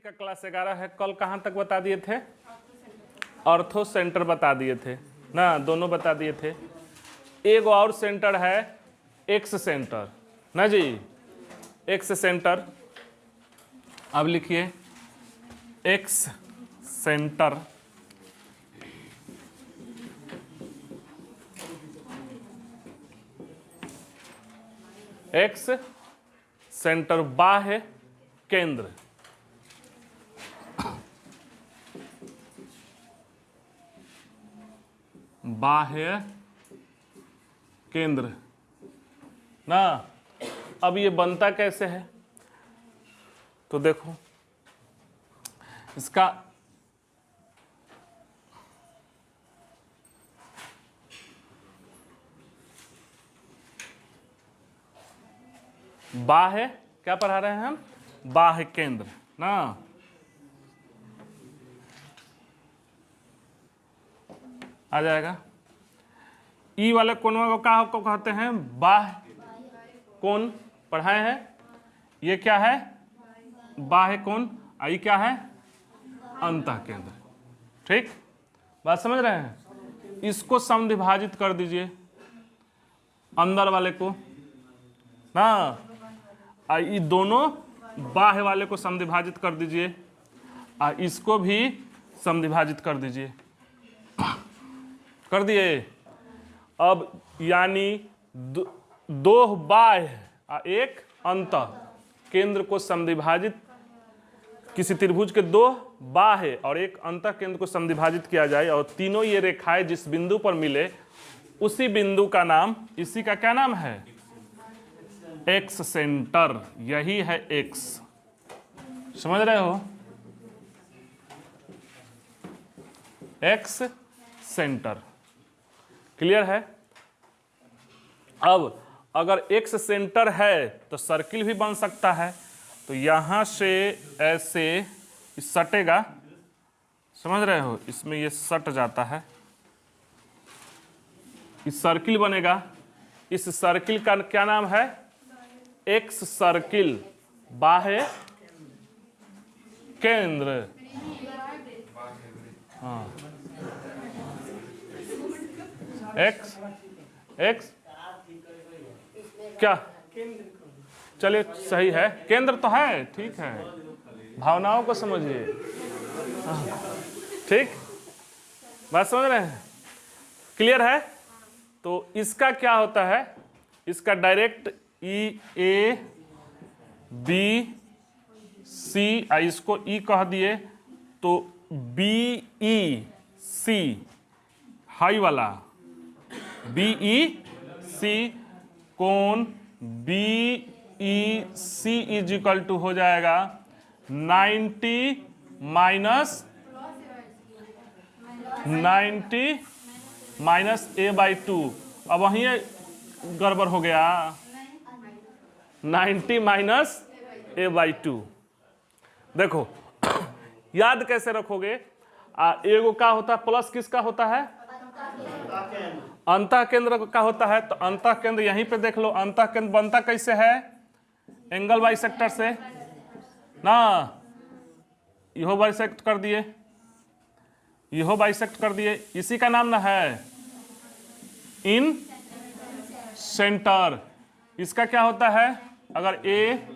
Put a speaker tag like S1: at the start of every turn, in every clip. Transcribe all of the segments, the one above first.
S1: का क्लास 11 है। कल कहाँ तक बता दिए थे? ऑर्थो सेंटर बता दिए थे ना, दोनों बता दिए थे। एक और सेंटर है एक्स सेंटर ना जी, एक्स सेंटर। अब लिखिए एक्स सेंटर। एक्स सेंटर बाह्य केंद्र। बाह्य केंद्र ना। अब ये बनता कैसे है तो देखो, इसका बाह्य क्या पढ़ा रहे हैं हम? बाह्य केंद्र ना। आ जाएगा। ई वाले कोनों को क्या को कहते हैं? बाह्य कोण पढ़ाए हैं। ये क्या है? बाह्य कोण। आई क्या है? अंतः केंद्र। ठीक, बात समझ रहे हैं? इसको समद्विभाजित कर दीजिए, अंदर वाले को ना। ये दोनों बाह्य वाले को समद्विभाजित कर दीजिए, इसको भी समद्विभाजित कर दीजिए। कर दिए। अब यानी दो बाह्य एक अंतः केंद्र को समद्विभाजित, किसी त्रिभुज के दो बाह्य और एक अंतः केंद्र को समद्विभाजित किया जाए और तीनों ये रेखाएं जिस बिंदु पर मिले उसी बिंदु का नाम, इसी का क्या नाम है? X centre. यही है एक्स। समझ रहे हो? X centre. क्लियर है? अब अगर एक्स सेंटर है तो सर्किल भी बन सकता है। तो यहां से ऐसे सटेगा, समझ रहे हो? इसमें ये सट जाता है, इस सर्किल बनेगा। इस सर्किल का क्या नाम है? एक्स सर्किल, बाह्य केंद्र। हाँ, एक्स एक्स क्या? चलिए सही है, केंद्र तो है। ठीक है, भावनाओं को समझिए। ठीक, बात समझ रहे हैं? क्लियर है? तो इसका क्या होता है? इसका डायरेक्ट ई ए बी सी, इसको ई कह दिए तो बी ई सी, हाई वाला बी ई सी कोण B E C is equal to हो जाएगा 90 माइनस a/2। अब वहीं गड़बड़ हो गया, 90 माइनस a/2। देखो याद कैसे रखोगे? एगो का होता है प्लस, किसका होता है? अंतः केंद्र का होता है। तो अंतः केंद्र यहीं पे देख लो, अंतः केंद्र बनता कैसे है? एंगल बाइसेक्टर से ना। यहो बाइसेक्ट कर दिए, यहो बाइसेक्ट कर दिए, इसी का नाम ना है इन सेंटर। इसका क्या होता है? अगर ए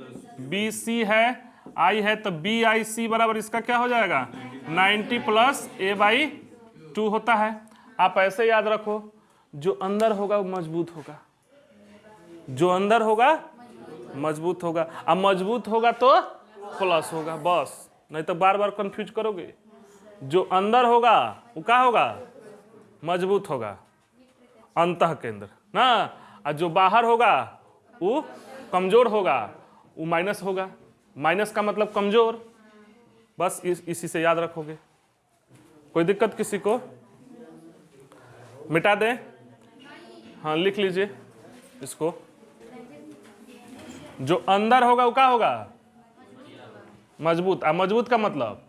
S1: बी सी है, आई है, तो बी आई सी बराबर इसका क्या हो जाएगा? 90 प्लस a/2 होता है। आप ऐसे याद रखो, जो अंदर होगा वो मजबूत होगा, जो अंदर होगा मजबूत होगा, अब मजबूत होगा तो प्लस होगा, बस। नहीं तो बार बार कंफ्यूज करोगे। जो अंदर होगा वो क्या होगा? मजबूत होगा, अंतः केंद्र ना। और जो बाहर होगा वो कमजोर होगा, वो माइनस होगा। माइनस का मतलब कमजोर। बस इसी से याद रखोगे। कोई दिक्कत किसी को? मिटा दें? हाँ, लिख लीजिए इसको। जो अंदर होगा वो क्या होगा? मजबूत। मजबूत का मतलब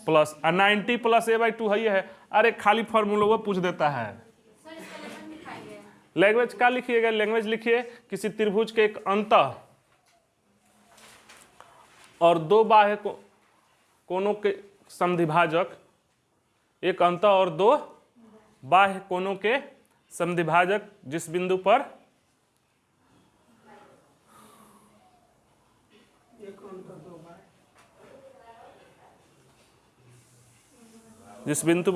S1: प्लस। 90 प्लस a/2 है। अरे खाली फॉर्मूला वो पूछ देता है। लैंग्वेज क्या लिखिएगा? लैंग्वेज लिखिए, किसी त्रिभुज के एक अंतः और दो बाह्य को कोनों के समद्विभाजक, एक अंतः और दो बाह्य कोनों के समद्विभाजक जिस बिंदु पर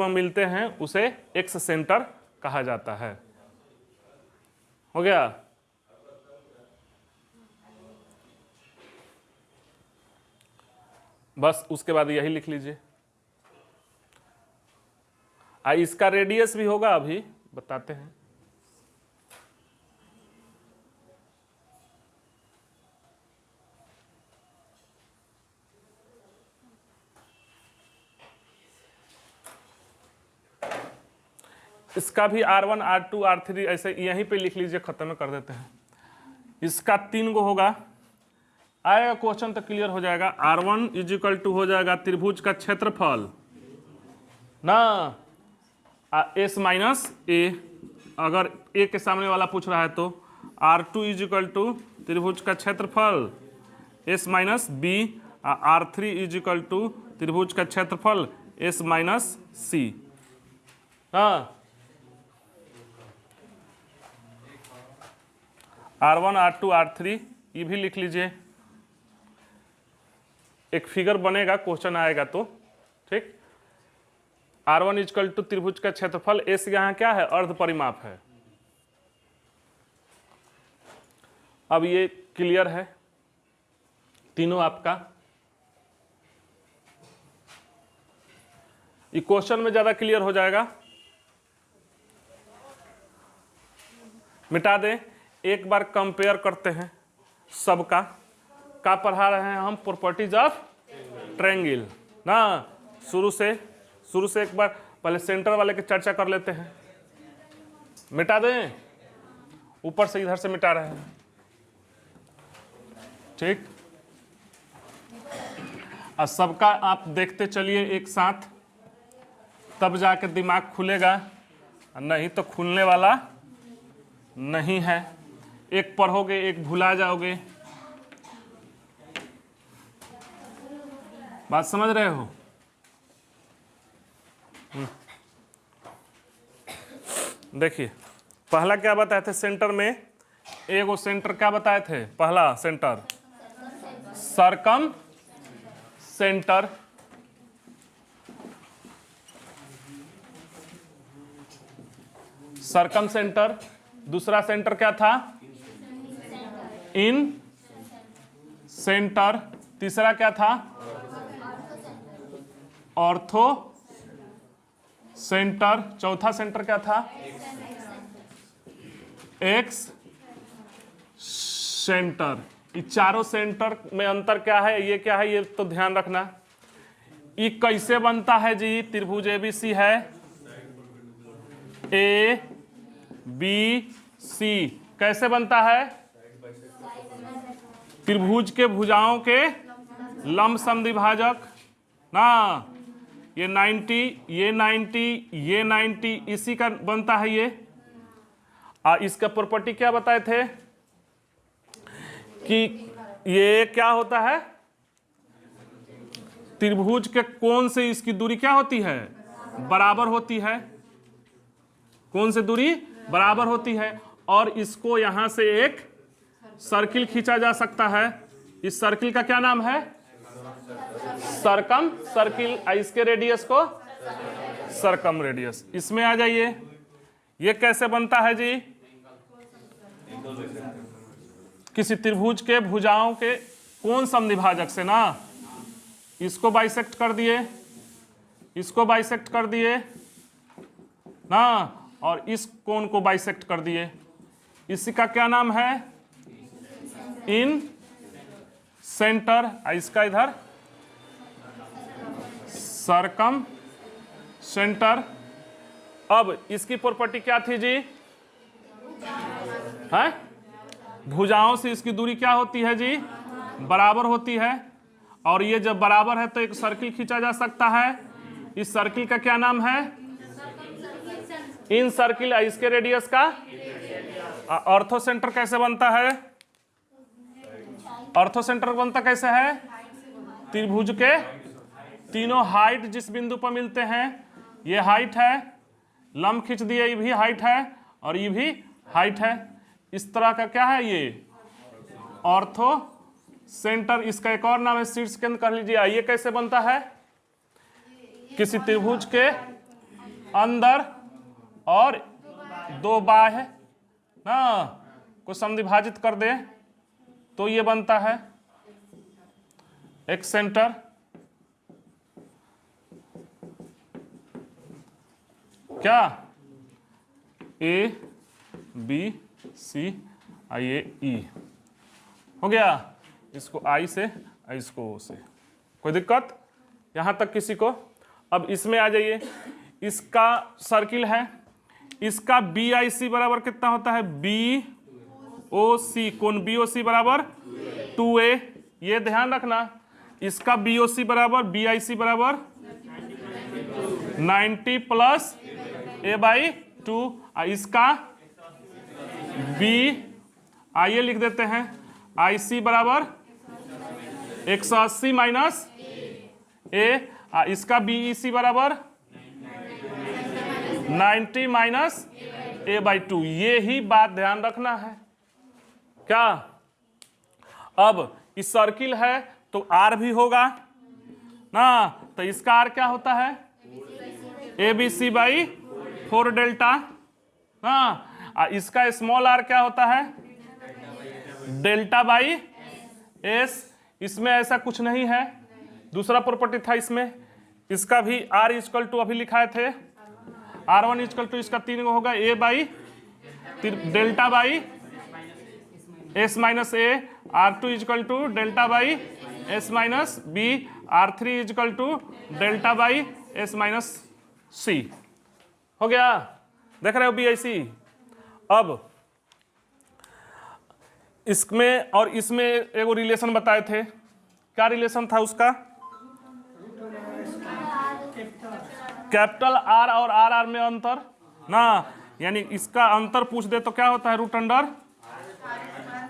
S1: मिलते हैं उसे एक्स सेंटर कहा जाता है। हो गया? बस उसके बाद यही लिख लीजिए। इसका रेडियस भी होगा, अभी बताते हैं। इसका भी R1 R2 R3 ऐसे यहीं पे लिख लीजिए, खत्म कर देते हैं। इसका 3 गो होगा, आएगा क्वेश्चन तो क्लियर हो जाएगा। R1 इजिकल टू हो जाएगा त्रिभुज का क्षेत्रफल ना S माइनस ए, अगर ए के सामने वाला पूछ रहा है तो R2 इजिकल टू त्रिभुज का क्षेत्रफल S minus B, R3 is equal to त्रिभुज का क्षेत्रफल S माइनस सी। हाँ, R1 R2 R3 ये भी लिख लीजिए, एक फिगर बनेगा, क्वेश्चन आएगा तो ठीक। R1 इजकल टू त्रिभुज का क्षेत्रफल, S यहाँ क्या है, अर्ध परिमाप है। अब ये क्लियर है तीनों आपका। ये क्वेश्चन में ज्यादा क्लियर हो जाएगा, मिटा दें। एक बार कंपेयर करते हैं सबका। का पढ़ा रहे हैं हम, प्रॉपर्टीज ऑफ ट्रायंगल ना। शुरू से एक बार पहले सेंटर वाले की चर्चा कर लेते हैं। मिटा दें, ऊपर से इधर से मिटा रहे हैं, ठीक। और सबका आप देखते चलिए एक साथ, तब जाके दिमाग खुलेगा, नहीं तो खुलने वाला नहीं है। एक पढ़ोगे एक भुला जाओगे। बात समझ रहे हो? देखिए पहला क्या बताए थे, सेंटर में एगो सेंटर क्या बताए थे, पहला सेंटर सरकम सेंटर, सरकम सेंटर। दूसरा सेंटर क्या था, इन सेंटर। तीसरा क्या था, ऑर्थो सेंटर। चौथा सेंटर क्या था, एक्स सेंटर। ये चारों सेंटर में अंतर क्या है, ये क्या है, ये तो ध्यान रखना। ये कैसे बनता है जी, त्रिभुज एबीसी है, ए बी सी कैसे बनता है, त्रिभुज के भुजाओं के लंब समद्विभाजक ना। ये 90, ये 90, ये 90, इसी का बनता है ये। और इसका प्रॉपर्टी क्या बताए थे कि ये क्या होता है, त्रिभुज के कोण से इसकी दूरी क्या होती है, बराबर होती है। कोण से दूरी बराबर होती है। और इसको यहां से एक सर्किल खींचा जा सकता है। इस सर्किल का क्या नाम है, सरकम सर्किल। इसके रेडियस को सरकम रेडियस। इसमें आ जाइए, ये कैसे बनता है जी, किसी त्रिभुज के भुजाओं के कोण समद्विभाजक से ना। इसको बाइसेक्ट कर दिए, इसको बाइसेक्ट कर दिए ना, और इस कोण को बाइसेक्ट कर दिए। इसी का क्या नाम है, इन सेंटर। इसका इधर सरकम सेंटर। अब इसकी प्रॉपर्टी क्या थी जी, है भुजाओं से इसकी दूरी क्या होती है जी, बराबर होती है। और ये जब बराबर है तो एक सर्किल खींचा जा सकता है। इस सर्किल का क्या नाम है, इन सर्किल। इसके रेडियस का ऑर्थो सेंटर कैसे बनता है, ऑर्थो सेंटर बनता कैसे है, त्रिभुज के तीनों हाइट जिस बिंदु पर मिलते हैं, ये हाइट है, लंब खींच दिए, ये भी हाइट है और ये भी हाइट है। इस तरह का क्या है ये ऑर्थो सेंटर। इसका एक और नाम है शीर्ष केंद्र कर लीजिए। ये कैसे बनता है? किसी त्रिभुज के अंदर और दो बाह्य ना को समद्विभाजित कर दे तो ये बनता है एक सेंटर। क्या? ए बी सी आई ए ई हो गया। इसको आई से, इसको ओ से, कोई दिक्कत यहां तक किसी को? अब इसमें आ जाइए। इसका सर्किल है, इसका बी आई सी बराबर कितना होता है? बी ओ सी, कोण बी ओ सी बराबर 2a। ये ध्यान रखना, इसका बी ओ सी बराबर बी आई सी बराबर 90 प्लस a/2। इसका बी आइए लिख देते हैं, आई सी बराबर 180 माइनस ए। इसका बी ई सी बराबर 90 माइनस a/2। ये ही बात ध्यान रखना है। क्या? अब इस सर्किल है तो आर भी होगा ना, तो इसका आर क्या होता है? ABC/4 डेल्टा ना। इसका स्मॉल आर क्या होता है? Delta by S. इसमें ऐसा कुछ नहीं है, दूसरा प्रॉपर्टी था इसमें। इसका भी आर इक्वल टू अभी लिखाए थे, R1 इक्वल टू इसका 3 गो होगा A by delta by S minus A, R2 equal to delta by S minus B, R3 equal to delta by S minus C. हो गया? देख रहे हो बी आई सी। अब इसमें और इसमें एगो रिलेशन बताए थे। क्या रिलेशन था उसका? कैपिटल आर और आर आर में अंतर ना, यानी इसका अंतर पूछ दे तो क्या होता है? Root under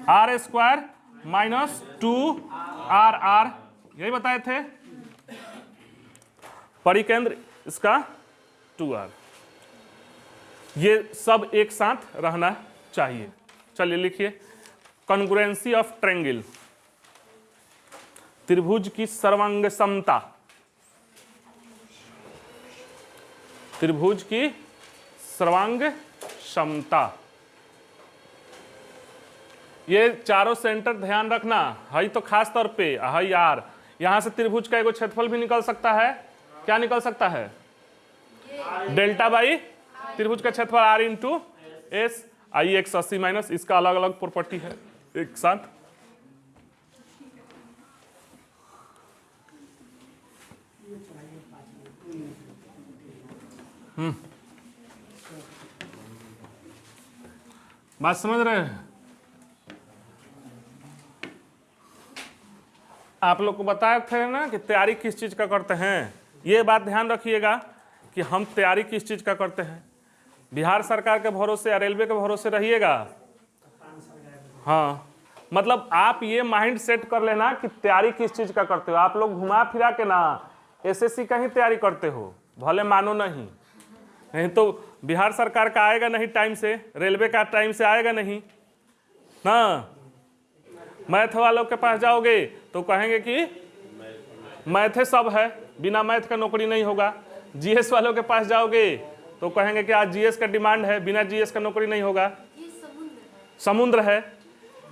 S1: R square minus 2 RR, यही बताए थे। परिकेंद्र इसका 2R। ये सब एक साथ रहना चाहिए। चलिए लिखिए, कॉन्ग्रुएंसी ऑफ ट्रायंगल, त्रिभुज की सर्वांग समता। त्रिभुज की सर्वांग समता, ये चारों सेंटर ध्यान रखना। हई तो खास तौर पे हई आर, यहां से त्रिभुज का एगो क्षेत्रफल भी निकल सकता है। क्या निकल सकता है? डेल्टा बाई त्रिभुज का क्षेत्रफल आर इंटू एस। आई 180 माइनस, इसका अलग अलग प्रॉपर्टी है एक साथ। बात समझ रहे हैं? आप लोग को बताए थे ना कि तैयारी किस चीज का करते हैं। ये बात ध्यान रखिएगा कि हम तैयारी किस चीज का करते हैं। बिहार सरकार के भरोसे या रेलवे के भरोसे रहिएगा। हाँ, मतलब आप ये माइंड सेट कर लेना कि तैयारी किस चीज का करते हो। आप लोग घुमा फिरा के ना एसएससी का ही तैयारी करते हो, भले मानो नहीं तो बिहार सरकार का आएगा नहीं टाइम से, रेलवे का टाइम से आएगा नहीं ना। मैथ वालों के पास जाओगे तो कहेंगे कि मैथ सब है, बिना मैथ का नौकरी नहीं होगा। जीएस वालों के पास जाओगे तो कहेंगे कि आज जीएस का डिमांड है, बिना जीएस का नौकरी नहीं होगा, समुद्र है।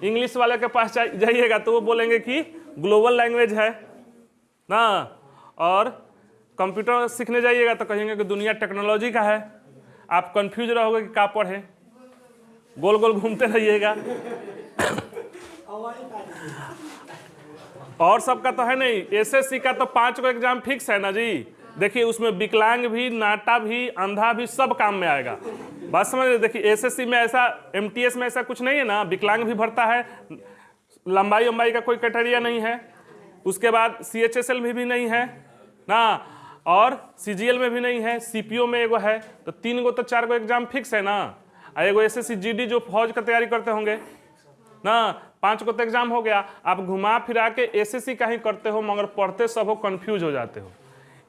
S1: इंग्लिश वाले के पास जाइएगा तो वो बोलेंगे कि ग्लोबल लैंग्वेज है ना। और कंप्यूटर सीखने जाइएगा तो कहेंगे कि दुनिया टेक्नोलॉजी का है। आप कंफ्यूज रहोगे कि क्या पढ़े, गोल गोल घूमते रहिएगा। और सबका तो है नहीं। एसएससी का तो 5 को एग्जाम फिक्स है ना जी। देखिए उसमें विकलांग भी, नाटा भी, अंधा भी सब काम में आएगा। बात समझ रहे? देखिए एसएससी में ऐसा, एमटीएस में ऐसा कुछ नहीं है ना, विकलांग भी भरता है, लंबाई का कोई क्राइटेरिया नहीं है। उसके बाद सीएचएसएल में भी नहीं है ना, और सीजीएल में भी नहीं है, सीपीओ में एगो है। तो 3 गो तो 4 गो एग्जाम फिक्स है ना। एगो एसएससी जीडी जो फौज का तैयारी करते होंगे ना, 5 को तो एग्जाम हो गया। आप घुमा फिरा के एसएससी का ही करते हो, मगर पढ़ते सब हो, कंफ्यूज हो जाते हो।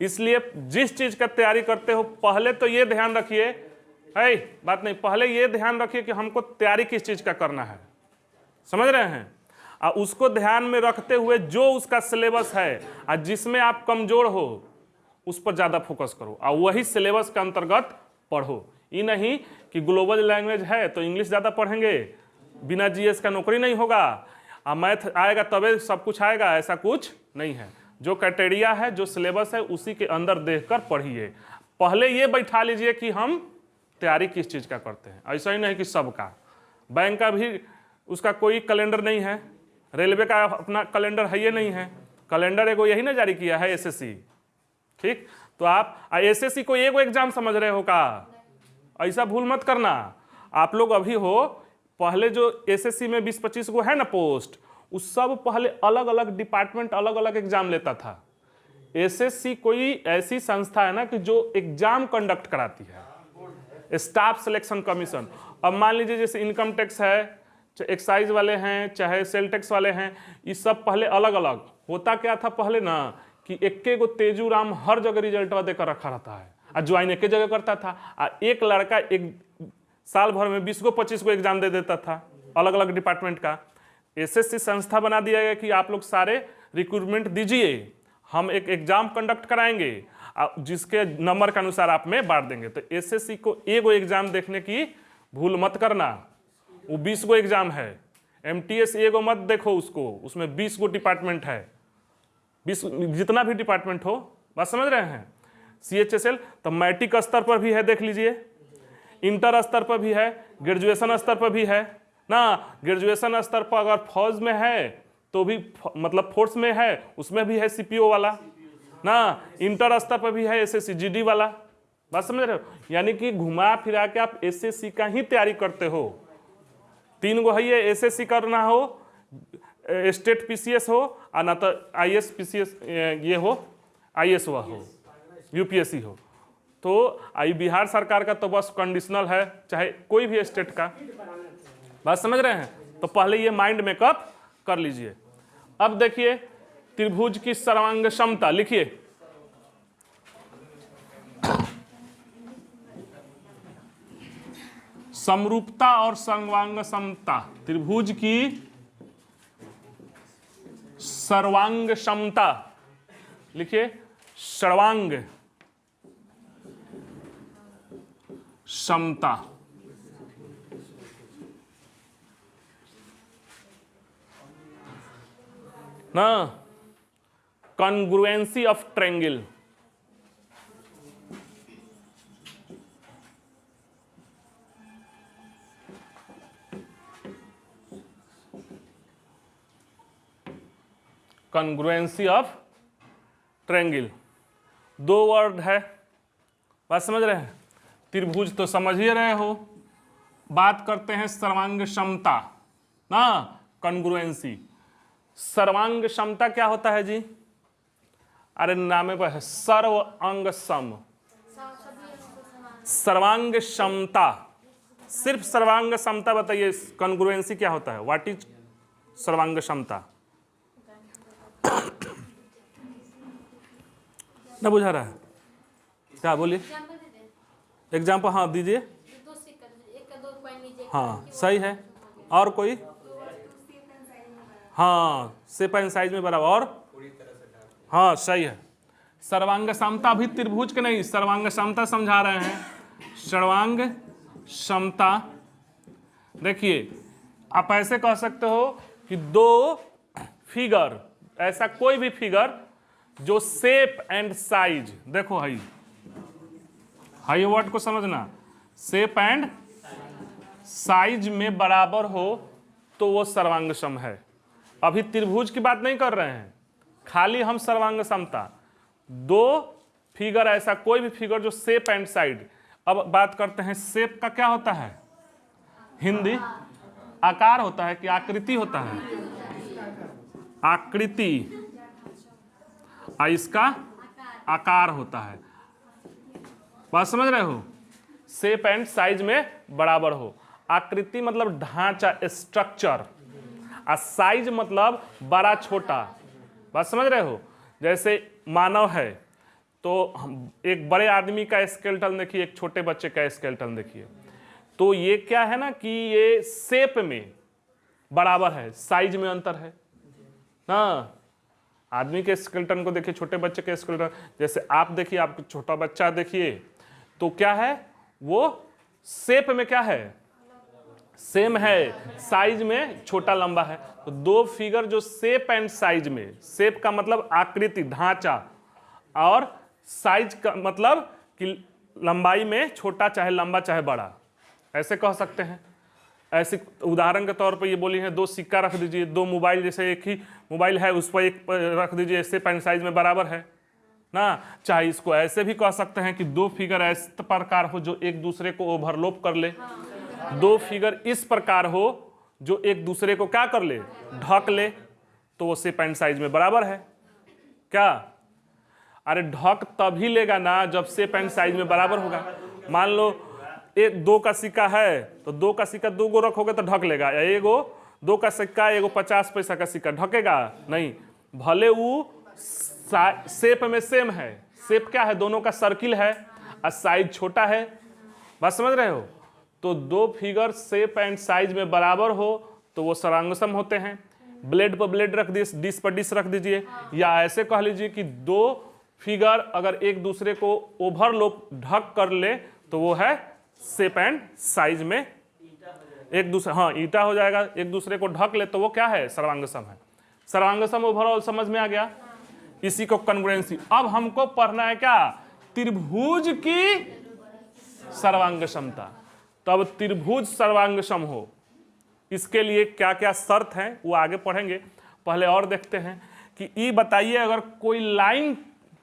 S1: इसलिए जिस चीज का तैयारी करते हो पहले तो ये ध्यान रखिए, है बात नहीं, पहले ये ध्यान रखिए कि हमको तैयारी किस चीज का करना है, समझ रहे हैं। और उसको ध्यान में रखते हुए जो उसका सिलेबस है और जिसमें आप कमजोर हो उस पर ज़्यादा फोकस करो और वही सिलेबस के अंतर्गत पढ़ो। ये नहीं कि ग्लोबल लैंग्वेज है तो इंग्लिश ज़्यादा पढ़ेंगे, बिना जीएस का नौकरी नहीं होगा, और मैथ आएगा तबे सब कुछ आएगा, ऐसा कुछ नहीं है। जो क्राइटेरिया है, जो सिलेबस है, उसी के अंदर देखकर पढ़िए। पहले ये बैठा लीजिए कि हम तैयारी किस चीज़ का करते हैं। ऐसा ही नहीं कि सबका, बैंक का भी उसका कोई कैलेंडर नहीं है, रेलवे का अपना कैलेंडर है ये नहीं है, कैलेंडर एगो यही ना जारी किया है एसएससी, ठीक। तो आप एसएससी को एगो एग्जाम समझ रहे हो का, ऐसा भूल मत करना। आप लोग अभी हो, पहले जो एसएससी में 20-25 गो है ना पोस्ट, उस सब पहले अलग अलग डिपार्टमेंट अलग अलग एग्जाम लेता था। एसएससी कोई ऐसी संस्था है ना कि जो एग्जाम कंडक्ट कराती है, स्टाफ सिलेक्शन कमीशन। अब मान लीजिए जैसे इनकम टैक्स है, चाहे एक्साइज वाले हैं, चाहे सेल टैक्स वाले हैं, ये सब पहले अलग अलग होता। क्या था पहले ना कि एक गो तेजू राम हर जगह रिजल्ट देकर रखा रहता है और ज्वाइन एक जगह करता था, और एक लड़का एक साल भर में 20 गो 25 गो एग्जाम दे देता था अलग अलग डिपार्टमेंट का। एसएससी संस्था बना दिया गया कि आप लोग सारे रिक्रूटमेंट दीजिए, हम एक एग्जाम कंडक्ट कराएंगे जिसके नंबर के अनुसार आप में बांट देंगे। तो एसएससी को एगो एग्जाम देखने की भूल मत करना, वो 20 गो एग्जाम है। एमटीएस एगो मत देखो उसको, उसमें 20 गो डिपार्टमेंट है, 20 जितना भी डिपार्टमेंट हो, बात समझ रहे हैं। सीएचएसएल तो मैट्रिक स्तर पर भी है, देख लीजिए, इंटर स्तर पर भी है, ग्रेजुएशन स्तर पर भी है ना। ग्रेजुएशन स्तर पर अगर फौज में है तो भी मतलब फोर्स में है, उसमें भी है सीपीओ वाला ना। इंटर स्तर पर भी है एसएससी जीडी वाला, बात समझ रहे हो। यानी कि घुमा फिरा के आप एसएससी का ही तैयारी करते हो। 3 गो है ये, एसएससी करना हो, स्टेट पीसीएस हो, और ना तो आईएएस पीसीएस ये हो, आईएएस हुआ हो, यूपीएससी हो। तो आई बिहार सरकार का तो बस कंडीशनल है, चाहे कोई भी स्टेट का, बात समझ रहे हैं। तो पहले ये माइंड मेकअप कर लीजिए। अब देखिए त्रिभुज की सर्वांग क्षमता लिखिए। समरूपता और सर्वांग क्षमता, त्रिभुज की सर्वांग क्षमता लिखिए। सर्वांग क्षमता ना, congruency of triangle, congruency of triangle, 2 word है, बात समझ रहे हैं। त्रिभुज तो समझ ही रहे हो, बात करते हैं सर्वांग क्षमता ना, कॉन्ग्रुएंसी। सर्वांग क्षमता क्या होता है जी? अरे नामे पर है, सर्व अंग सम, सर्वांग क्षमता। सिर्फ सर्वांग क्षमता बताइए, कॉन्ग्रुएंसी क्या होता है? व्हाट इज सर्वांग क्षमता? ना बुझा रहा है क्या? बोलिए एग्जाम्पल। हाँ दीजिए। हाँ सही है। और कोई? हाँ शेप एंड साइज में बराबर। और हाँ सही है। सर्वांग क्षमता भी त्रिभुज के नहीं, सर्वांग क्षमता समझा रहे हैं। सर्वांग क्षमता देखिए, आप ऐसे कह सकते हो कि 2 फिगर, ऐसा कोई भी फिगर जो शेप एंड साइज, देखो हाई वर्ड को समझना, शेप एंड साइज में बराबर हो तो वो सर्वांग सम है। अभी त्रिभुज की बात नहीं कर रहे हैं, खाली हम सर्वांग क्षमता। 2 फिगर, ऐसा कोई भी फिगर जो शेप एंड साइड। अब बात करते हैं शेप का क्या होता है? हिंदी आकार होता है कि आकृति होता है? आकृति, इसका आकार होता है। बात समझ रहे हो? शेप एंड साइज में बराबर हो। आकृति मतलब ढांचा, स्ट्रक्चर, और साइज मतलब बड़ा छोटा। बात समझ रहे हो? जैसे मानव है तो एक बड़े आदमी का स्केलेटन देखिए, एक छोटे बच्चे का स्केलेटन देखिए, तो ये क्या है ना कि ये शेप में बराबर है, साइज में अंतर है ना। आदमी के स्केलेटन को देखिए, छोटे बच्चे के स्केलेटन, जैसे आप देखिए, आप छोटा बच्चा देखिए तो क्या है, वो शेप में क्या है, सेम है, साइज में छोटा लंबा है। तो दो फिगर जो शेप एंड साइज में, शेप का मतलब आकृति ढांचा, और साइज का मतलब कि लंबाई में छोटा चाहे लंबा चाहे बड़ा, ऐसे कह सकते हैं। ऐसे उदाहरण के तौर पे ये बोली है, दो सिक्का रख दीजिए, दो मोबाइल, जैसे एक ही मोबाइल है उस पर एक रख दीजिए, शेप एंड साइज में बराबर है ना। चाहे इसको ऐसे भी कह सकते हैं कि दो फिगर इस प्रकार हो जो एक दूसरे को ओवरलैप कर ले, दो फिगर इस प्रकार हो जो एक दूसरे को क्या कर ले, ढक ले, तो वो शेप एंड साइज में बराबर है। क्या? अरे ढक तभी लेगा ना जब शेप एंड साइज में बराबर होगा। मान लो एक दो का सिक्का है, तो दो का सिक्का दो गो रखोगे तो ढक लेगा, या एगो दो का सिक्का एगो 50 पैसा का सिक्का ढकेगा नहीं, भले वो शेप में सेम है। शेप क्या है, दोनों का सर्किल है और साइज छोटा है, बात समझ रहे हो। तो दो फिगर शेप एंड साइज में बराबर हो तो वो सर्वांगसम होते हैं। ब्लेड पर ब्लेड रख दीजिए, डिश पर डिश रख दीजिए, या ऐसे कह लीजिए कि दो फिगर अगर एक दूसरे को ओवरलैप ढक कर ले तो वो है शेप एंड साइज में एक दूसरे, हाँ ईटा हो जाएगा, एक दूसरे को ढक ले तो वो क्या है, सर्वांगसम है। सर्वांगसम ओवरऑल समझ में आ गया। इसी को कॉन्ग्रुएंसी। अब हमको पढ़ना है क्या, त्रिभुज की सर्वांगसमता। तो अब त्रिभुज सर्वांगसम हो, इसके लिए क्या क्या शर्त हैं वो आगे पढ़ेंगे। पहले और देखते हैं कि ये बताइए, अगर कोई लाइन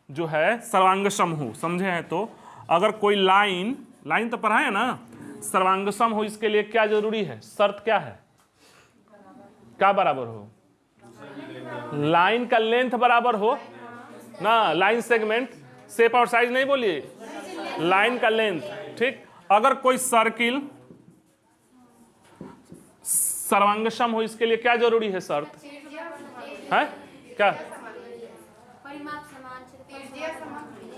S1: जो है सर्वांगसम हो, समझे हैं तो, अगर कोई लाइन तो पढ़ा है ना, सर्वांगसम हो इसके लिए क्या जरूरी है, शर्त क्या है, क्या बराबर हो, लाइन का लेंथ बराबर हो ना, लाइन सेगमेंट, शेप और साइज नहीं बोलिए, लाइन का लेंथ, ठीक। अगर कोई सर्किल सर्वांगसम हो इसके लिए क्या जरूरी है, शर्त है क्या,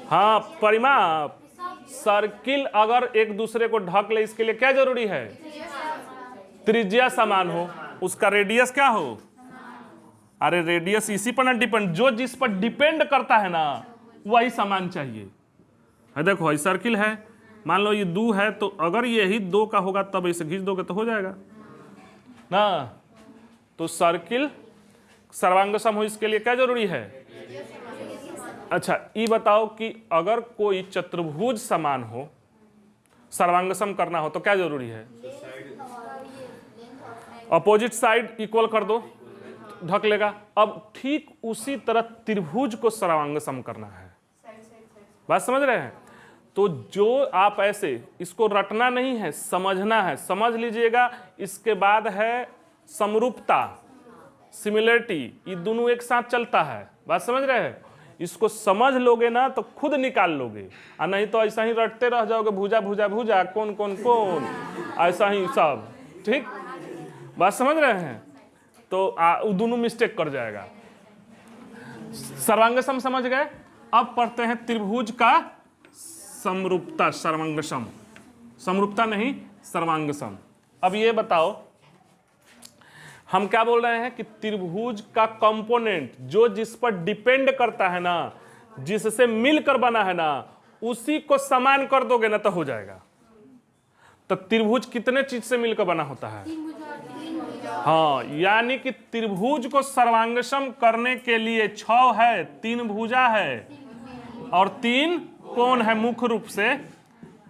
S1: हाँ परिमाप। सर्किल अगर एक दूसरे को ढक ले इसके लिए क्या जरूरी है, त्रिज्या समान हो, उसका रेडियस क्या हो, अरे रेडियस इसी पर ना डिपेंड, जो जिस पर डिपेंड करता है ना वही समान चाहिए। है देखो ये सर्किल है, मान लो ये 2 है, तो अगर यही 2 का होगा तब इसे खींच दोगे तो हो जाएगा ना। तो सर्किल सर्वांगसम हो इसके लिए क्या जरूरी है। अच्छा ये बताओ कि अगर कोई चतुर्भुज समान हो, सर्वांगसम करना हो तो क्या जरूरी है, अपोजिट साइड इक्वल कर दो, ढक लेगा। अब ठीक उसी तरह त्रिभुज को सर्वांगसम करना है, बात समझ रहे हैं। तो जो आप ऐसे इसको रटना नहीं है, समझना है, समझ लीजिएगा। इसके बाद है समरूपता, सिमिलरिटी, ये दोनों एक साथ चलता है, बात समझ रहे हैं। इसको समझ लोगे ना तो खुद निकाल लोगे, और नहीं तो ऐसा ही रटते रह जाओगे, भुजा भुजा भुजा, कौन कौन कौन, ऐसा ही सब, ठीक, बात समझ रहे हैं। तो दोनों मिस्टेक कर जाएगा। सर्वांगसम समझ गए। अब पढ़ते हैं त्रिभुज का समरूपता, सर्वांगसम, समरूपता नहीं सर्वांगसम। अब ये बताओ हम क्या बोल रहे हैं कि त्रिभुज का कंपोनेंट जो जिस पर डिपेंड करता है ना, जिससे मिलकर बना है ना, उसी को समान कर दोगे ना तो हो जाएगा। तो त्रिभुज कितने चीज से मिलकर बना होता है, हाँ, यानी कि त्रिभुज को सर्वांगसम करने के लिए 6 है, 3 भुजा है और 3 कोण है मुख्य रूप से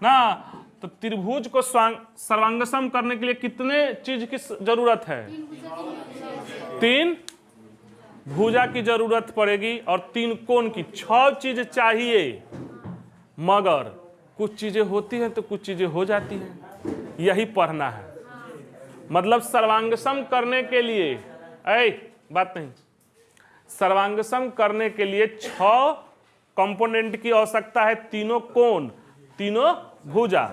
S1: ना। तो त्रिभुज को सर्वांगसम करने के लिए कितने चीज की जरूरत है, 3 भुजा की जरूरत पड़ेगी और 3 कोण की, 6 चीज चाहिए। मगर कुछ चीजें होती हैं तो कुछ चीजें हो जाती हैं, यही पढ़ना है। मतलब सर्वांगसम करने के लिए, बात नहीं, सर्वांगसम करने के लिए 6 कंपोनेंट की आवश्यकता है, तीनों कोण, तीनों भुजा।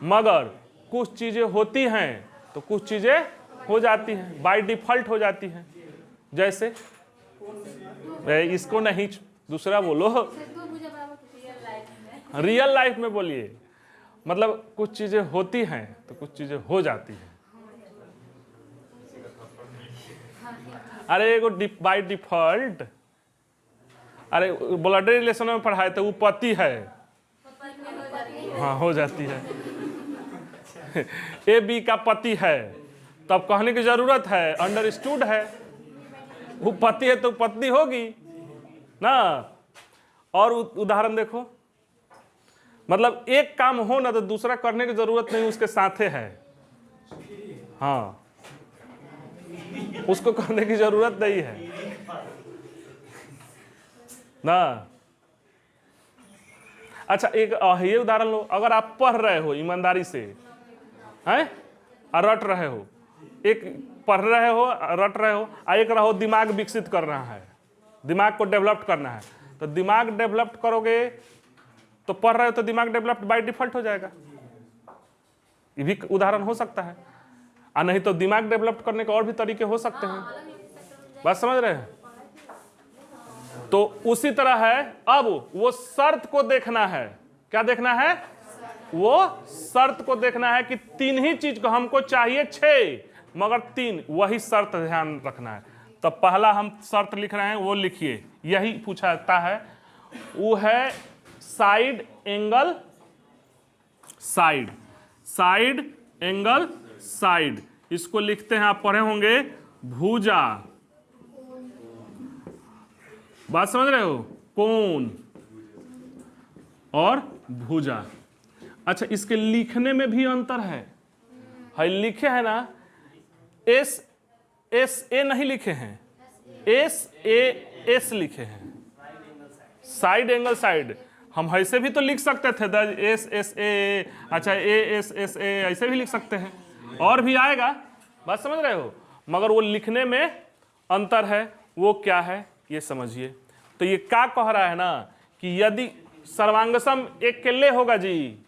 S1: मगर कुछ चीजें होती हैं तो कुछ चीजें हो जाती हैं, बाय डिफॉल्ट हो जाती हैं। जैसे इसको नहीं, दूसरा बोलो, रियल लाइफ में बोलिए, मतलब कुछ चीजें होती हैं तो कुछ चीजें हो जाती हैं। अरे एगो बाय डिफॉल्ट, अरे ब्लड रिलेशन में पढ़ाए तो वो पति है, हाँ हो जाती है। ए बी का पति है, तब कहने की जरूरत है, अंडरस्टूड है, वो पति है तो पत्नी होगी ना। और उदाहरण देखो, मतलब एक काम हो ना तो दूसरा करने की जरूरत नहीं, उसके साथे है, हाँ उसको करने की जरूरत नहीं है ना। अच्छा एक ये उदाहरण लो, अगर आप पढ़ रहे हो ईमानदारी से हैं और रट रहे हो, एक पढ़ रहे हो रट रहे हो, एक रहो दिमाग विकसित कर रहा है, दिमाग को डेवलप करना है, तो दिमाग डेवलप करोगे तो पढ़ रहे हो तो दिमाग डेवलप बाय डिफॉल्ट हो जाएगा, ये भी उदाहरण हो सकता है। और नहीं तो दिमाग डेवलप करने के और भी तरीके हो सकते हैं, बात समझ रहे हैं। तो उसी तरह है, अब वो शर्त को देखना है, क्या देखना है, वो शर्त को देखना है कि तीन ही चीज को हमको चाहिए 6 मगर 3, वही शर्त ध्यान रखना है। तो पहला हम शर्त लिख रहे हैं, वो लिखिए, यही पूछा जाता है, वो है side angle side, side angle side, इसको लिखते हैं, आप पढ़े होंगे भुजा, बात समझ रहे हो, कोण और भुजा। अच्छा इसके लिखने में भी अंतर है, लिखे है ना, एस एस ए नहीं लिखे हैं, एस ए एस लिखे हैं, साइड एंगल साइड। हम ऐसे भी तो लिख सकते थे, एस एस ए, अच्छा ए एस एस ए, ऐसे भी लिख सकते हैं, और भी आएगा, बात समझ रहे हो, मगर वो लिखने में अंतर है, वो क्या है ये समझिए। तो ये क्या कह रहा है ना कि यदि सर्वांगसम एक के ले होगा जी,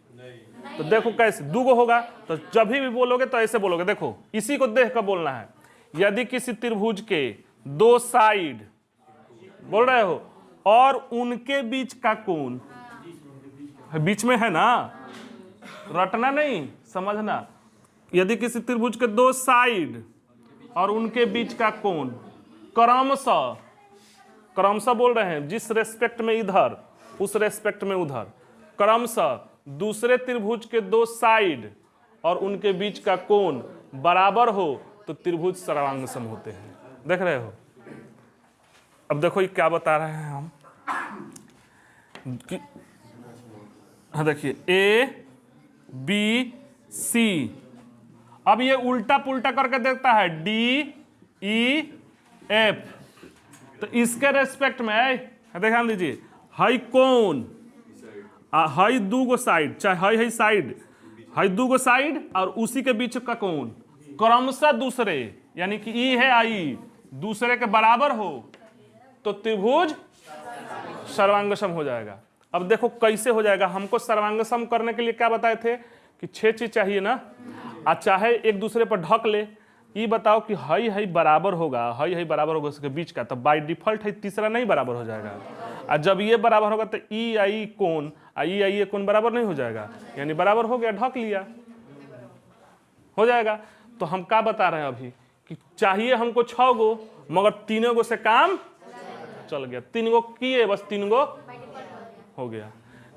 S1: तो देखो कैसे दूगो होगा, तो जब भी बोलोगे तो ऐसे बोलोगे, देखो इसी को देख कर बोलना है। यदि किसी त्रिभुज के 2 साइड बोल रहे हो और उनके बीच का कोण, बीच में है ना, रटना नहीं समझना, यदि किसी त्रिभुज के 2 साइड और उनके बीच का कोण क्रमशः, क्रमशः बोल रहे हैं, जिस रेस्पेक्ट में इधर उस रेस्पेक्ट में उधर, क्रमशः दूसरे त्रिभुज के 2 साइड और उनके बीच का कोण बराबर हो तो त्रिभुज सर्वांगसम होते हैं। देख रहे हो, अब देखो ये क्या बता रहे हैं हम कि, हाँ देखिए ए बी सी, अब ये उल्टा पुल्टा करके देखता है डी ई एफ, तो इसके रेस्पेक्ट में ध्यान दीजिए, हाई कोण, हाई दूगो साइड, चाहे हाई साइड, हाई दूगो साइड और उसी के बीच का कोण क्रमशः दूसरे, यानी कि ई है आई दूसरे के बराबर हो तो त्रिभुज सर्वांगसम हो जाएगा। अब देखो कैसे हो जाएगा, हमको सर्वांगसम करने के लिए क्या बताए थे कि 6 चीज चाहिए ना, चाहे एक दूसरे पर ढक ले, ये बताओ कि हाई बराबर होगा, हाई बराबर होगा उसके बीच का, तो बाय डिफॉल्ट है तीसरा नहीं बराबर हो जाएगा, और जब ये बराबर होगा तो ई आई कोण, ई आई कोण बराबर नहीं हो जाएगा, यानी बराबर हो गया, ढक लिया, हो जाएगा। तो हम क्या बता रहे हैं अभी कि चाहिए हमको 6 गो मगर 3 गो से काम चल गया, 3 गो किए बस 3 गो हो गया।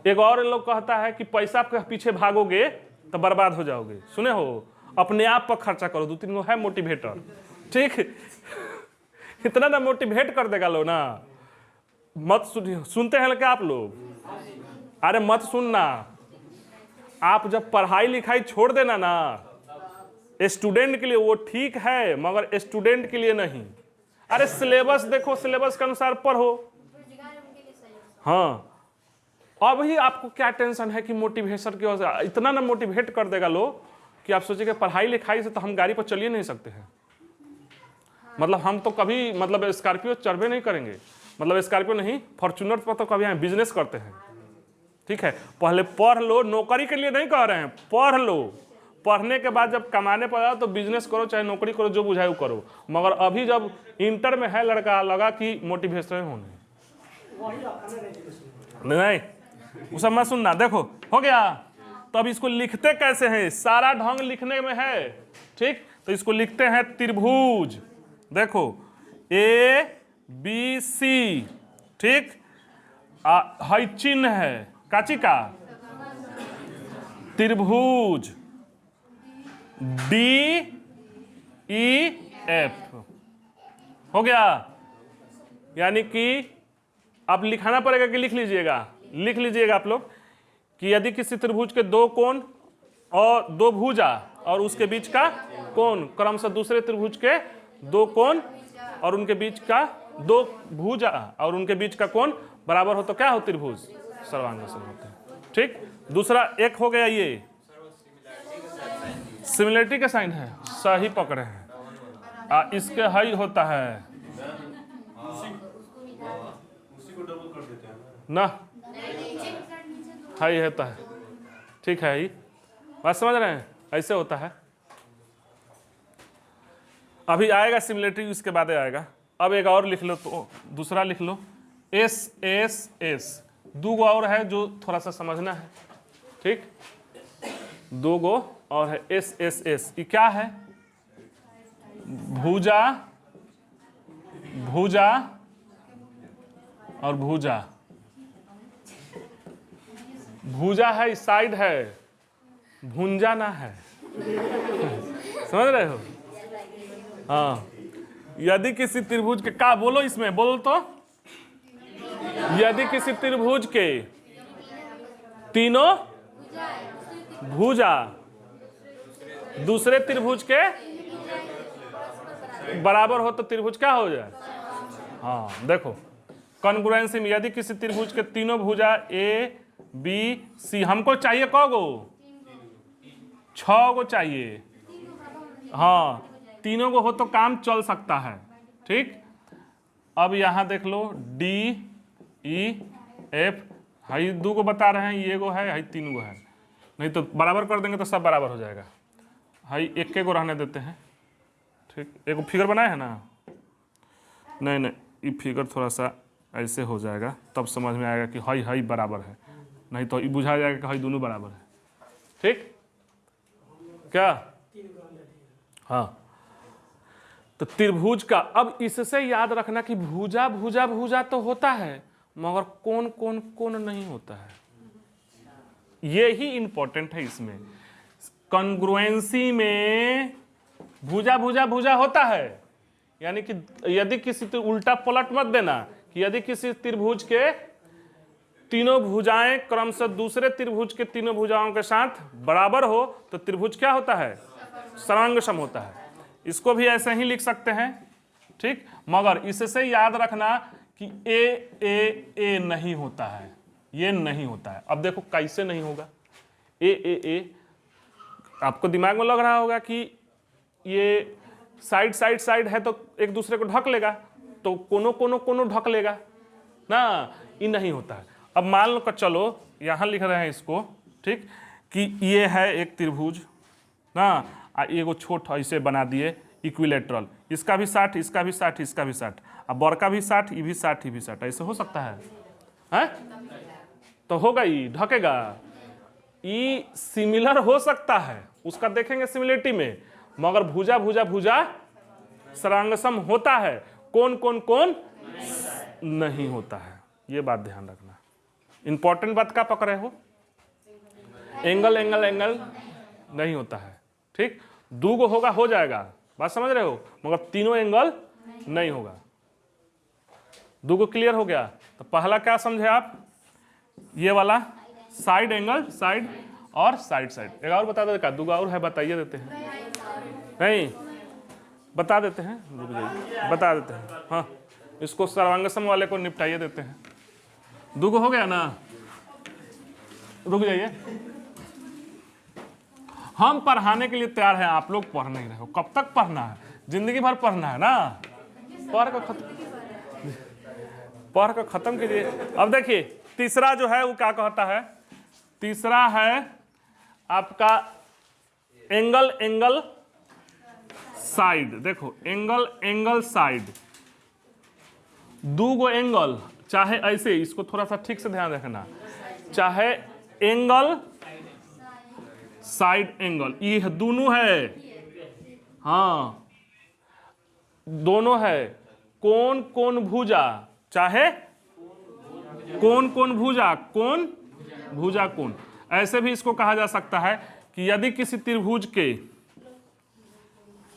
S1: एक और लोग कहता है कि पैसा के पीछे भागोगे तो बर्बाद हो जाओगे, सुने हो, अपने आप पर खर्चा करो, 2-3 गो है मोटिवेटर, ठीक इतना ना मोटिवेट कर देगा लो ना, मत सुनते हैं क्या आप लोग, अरे मत सुनना, आप जब पढ़ाई लिखाई छोड़ देना ना, स्टूडेंट के लिए वो ठीक है मगर स्टूडेंट के लिए नहीं। अरे सिलेबस देखो, सिलेबस के अनुसार पढ़ो, हाँ अभी आपको क्या टेंशन है कि मोटिवेशन की वजह से इतना ना मोटिवेट कर देगा लो कि आप सोचिए पढ़ाई लिखाई से तो हम गाड़ी पर चलिए नहीं सकते हैं, मतलब हम तो कभी मतलब स्कॉर्पियो चढ़वे नहीं करेंगे, मतलब स्कॉर्पियो नहीं फॉर्च्यूनर पर तो कभी हम बिजनेस करते हैं, ठीक है। पहले पढ़ लो, नौकरी के लिए नहीं कह रहे हैं, पढ़ लो, पढ़ने के बाद जब कमाने पर आओ तो बिजनेस करो चाहे नौकरी करो, जो बुझाए वो करो, मगर अभी जब इंटर में है लड़का लगा कि मोटिवेशन होने नहीं, वो सब मत सुनना। देखो हो गया। तो अब इसको लिखते कैसे हैं, सारा ढंग लिखने में है। ठीक, तो इसको लिखते हैं त्रिभुज। देखो ABC, ठीक, हाई चिन्ह है काची का, त्रिभुज DEF। हो गया। यानी कि अब लिखाना पड़ेगा कि लिख लीजिएगा, लिख लीजिएगा आप लोग कि यदि किसी त्रिभुज के दो कोण और दो भुजा और उसके बीच का कोण क्रमशः दूसरे त्रिभुज के दो कोण और उनके बीच का दो भुजा और उनके बीच का कोण बराबर हो तो क्या हो, त्रिभुज सर्वांग सम होते हैं। ठीक, दूसरा एक हो गया, ये सिमिलरिटी का साइन है, सही पकड़े हैं। इसके हाई होता है ना, हाई होता है। ठीक है, बात समझ रहे हैं, ऐसे होता है। अभी आएगा सिमिलरिटी, इसके बाद आएगा। अब एक और लिख लो, तो दूसरा लिख लो SSS। दो गो और है जो थोड़ा सा समझना है। ठीक, दो गो और है SSS। ये क्या है, भुजा भुजा और भुजा। भुजा है, साइड है, भुंजा ना है। समझ रहे हो? हाँ, यदि किसी त्रिभुज के का बोलो, इसमें बोलो तो, यदि किसी त्रिभुज के तीनों भुजा दूसरे त्रिभुज के बराबर हो तो त्रिभुज क्या हो जाए। हाँ देखो, कॉन्ग्रुएंसी में यदि किसी त्रिभुज के तीनों भुजा ABC, हमको चाहिए कौ गो, 6 गो चाहिए। हाँ, तीनों को हो तो काम चल सकता है। ठीक, अब यहां देख लो DEF, हाई दो को बता रहे हैं, ये गो है, हाई 3 गो है। नहीं तो बराबर कर देंगे तो सब बराबर हो जाएगा। हाई एक को रहने देते हैं। ठीक, एक फिगर बनाए है ना, नहीं नहीं, ये फिगर थोड़ा सा ऐसे हो जाएगा, तब समझ में आएगा कि हाई हाई बराबर है। नहीं तो ये बुझा जाएगा कि हाई दोनों बराबर है। ठीक, क्या, हाँ। तो त्रिभुज का, अब इससे याद रखना कि भुजा भुजा भुजा तो होता है, मगर कौन कौन कौन नहीं होता है। ये ही इंपॉर्टेंट है इसमें। कॉन्ग्रुएंसी में भुजा भुजा भुजा होता है, यानी कि यदि किसी उल्टा पलट मत देना कि यदि किसी त्रिभुज के तीनों भुजाएं क्रमशः दूसरे त्रिभुज के तीनों भुजाओं के साथ बराबर हो तो त्रिभुज क्या होता है, सर्वांगसम होता है। इसको भी ऐसे ही लिख सकते हैं। ठीक, मगर इससे याद रखना कि ए नहीं होता है, ये नहीं होता है। अब देखो कैसे नहीं होगा, ए आपको दिमाग में लग रहा होगा कि ये साइड साइड साइड है तो एक दूसरे को ढक लेगा, तो कोनो कोनो कोनो ढक लेगा ना, ये नहीं होता है। अब मान लो कर चलो, यहाँ लिख रहे हैं इसको, ठीक, कि ये है एक त्रिभुज ना, एगो छोट ऐसे बना दिए इक्विलेटरल, इसका भी 60, इसका भी 60, इसका भी 60, अब बड़ का भी 60, ये भी 60, ये भी 60, ऐसे हो सकता है, हैं? तो होगा, ये ढकेगा, ये सिमिलर हो सकता है, उसका देखेंगे सिमिलरिटी में, मगर भुजा भुजा भुजा सर्वांगसम होता है, कौन कौन कौन नहीं होता है। ये बात ध्यान रखना, इंपॉर्टेंट बात का पकड़े हो। एंगल एंगल एंगल नहीं होता है। ठीक, दो गो होगा, हो जाएगा, बात समझ रहे हो, मगर तीनों एंगल नहीं होगा। दो गो क्लियर हो गया। तो पहला क्या समझे आप, ये वाला साइड एंगल, साइड और साइड साइड। एक और बता देते, दो गो और है, बताइए देते हैं, नहीं बता देते हैं, रुक जाइए बता देते हैं। हाँ, इसको सर्वांगसम वाले को निपटाइए देते हैं। दो गो हो गया ना, रुक जाइए, हम पढ़ाने के लिए तैयार हैं, आप लोग पढ़ नहीं रहे हो। कब तक पढ़ना है, जिंदगी भर पढ़ना है ना, पढ़ कर खत्म कीजिए। अब देखिए तीसरा जो है वो क्या कहता है, तीसरा है आपका एंगल एंगल साइड। देखो एंगल एंगल साइड, दो गो एंगल, चाहे ऐसे, इसको थोड़ा सा ठीक से ध्यान रखना, चाहे एंगल साइड एंगल, ये दोनों है, हाँ दोनों है। कोण कोण भुजा, चाहे कोण कोण भुजा, कोण भुजा कोण। ऐसे भी इसको कहा जा सकता है कि यदि किसी त्रिभुज के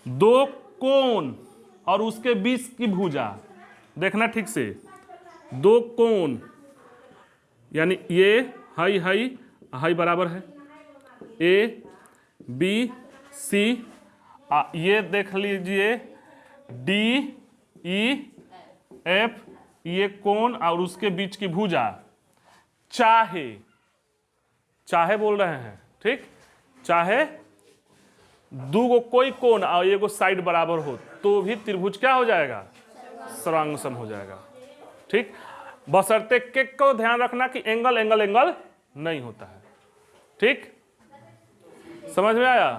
S1: दो कोण और उसके बीच की भुजा, देखना ठीक से, दो कोण यानी ये हाई हाई हाई बराबर है, ए बी सी, ये देख लीजिए डी ई एफ, ये कोण और उसके बीच की भुजा, चाहे चाहे बोल रहे हैं, ठीक, चाहे दो कोई कोण और एगो साइड बराबर हो तो भी त्रिभुज क्या हो जाएगा, सर्वांगसम हो जाएगा, ठीक। बशर्ते के को ध्यान रखना कि एंगल एंगल एंगल नहीं होता है, ठीक, समझ में आया,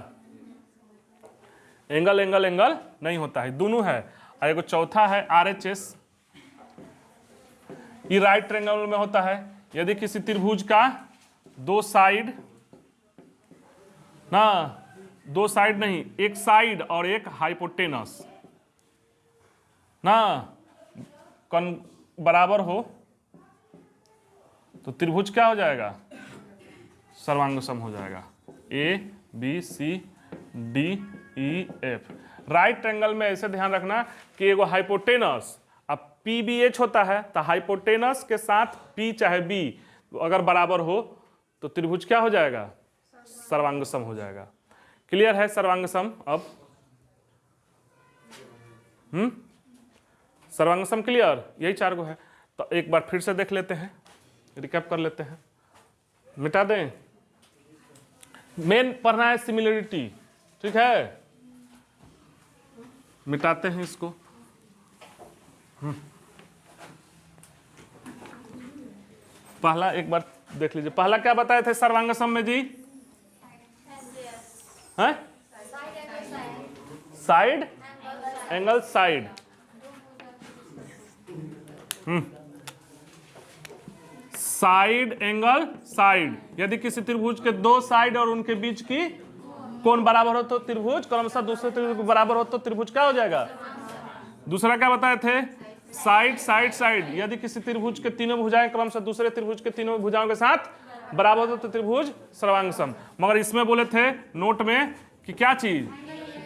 S1: एंगल एंगल एंगल नहीं होता है, दोनों है। और एगो चौथा है RHS, ये राइट ट्रायंगल में होता है। यदि किसी त्रिभुज का दो साइड ना, दो साइड नहीं, एक साइड और एक हाइपोटेनस ना बराबर हो तो त्रिभुज क्या हो जाएगा, सर्वांगसम हो जाएगा। A B C D E F. Right triangle में ऐसे ध्यान रखना कि एगो हाइपोटेनस, अब पी बी एच होता है तो हाइपोटेनस के साथ पी चाहे बी अगर बराबर हो तो त्रिभुज क्या हो जाएगा, सर्वांगसम हो जाएगा। क्लियर है सर्वांगसम? अब सर्वांगसम क्लियर, यही चार गो है। तो एक बार फिर से देख लेते हैं, रिकैप कर लेते हैं, मिटा दें। मेन पढ़ना है सिमिलरिटी, ठीक है, मिटाते हैं इसको। पहला एक बार देख लीजिए, पहला क्या बताए थे सर्वांगसम में जी, हैं? Side angle side, side angle side. यदि किसी त्रिभुज के दो साइड और उनके बीच की कोण बराबर हो तो त्रिभुज क्रमशः दूसरे त्रिभुज के बराबर हो तो त्रिभुज क्या हो जाएगा। दूसरा क्या बताए थे, साइड साइड साइड। यदि किसी त्रिभुज के तीनों भुजाएं क्रमशः दूसरे त्रिभुज के तीनों भुजाओं के साथ बराबर हो तो त्रिभुज सर्वांगसम। मगर इसमें बोले थे नोट में कि क्या चीज,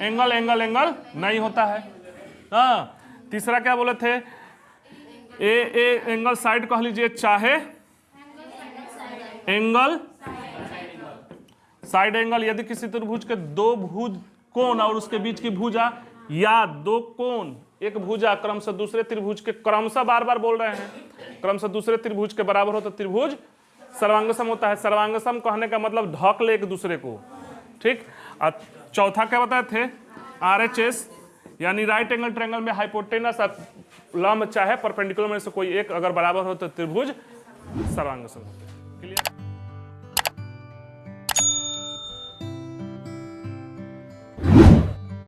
S1: एंगल एंगल एंगल नहीं होता है। हाँ, तीसरा क्या बोले थे, ए एंगल साइड कह लीजिए, चाहे एंगल साइड एंगल। यदि किसी त्रिभुज के दो भुज कोण और उसके बीच की भुजा या दो कोण एक भुजा क्रमशः दूसरे त्रिभुज के, क्रमशः बार बार बोल रहे हैं, क्रमशः दूसरे त्रिभुज के बराबर हो तो त्रिभुज सर्वांगसम होता है। सर्वांगसम कहने का मतलब ढक ले एक दूसरे को, ठीक। और चौथा क्या बताए थे, RHS यानी राइट एंगल ट्रायंगल में हाइपोटेनस लंब चाहे परपेंडिकुलर में से कोई एक अगर बराबर हो तो त्रिभुज सर्वांगसम होता है। क्लियर?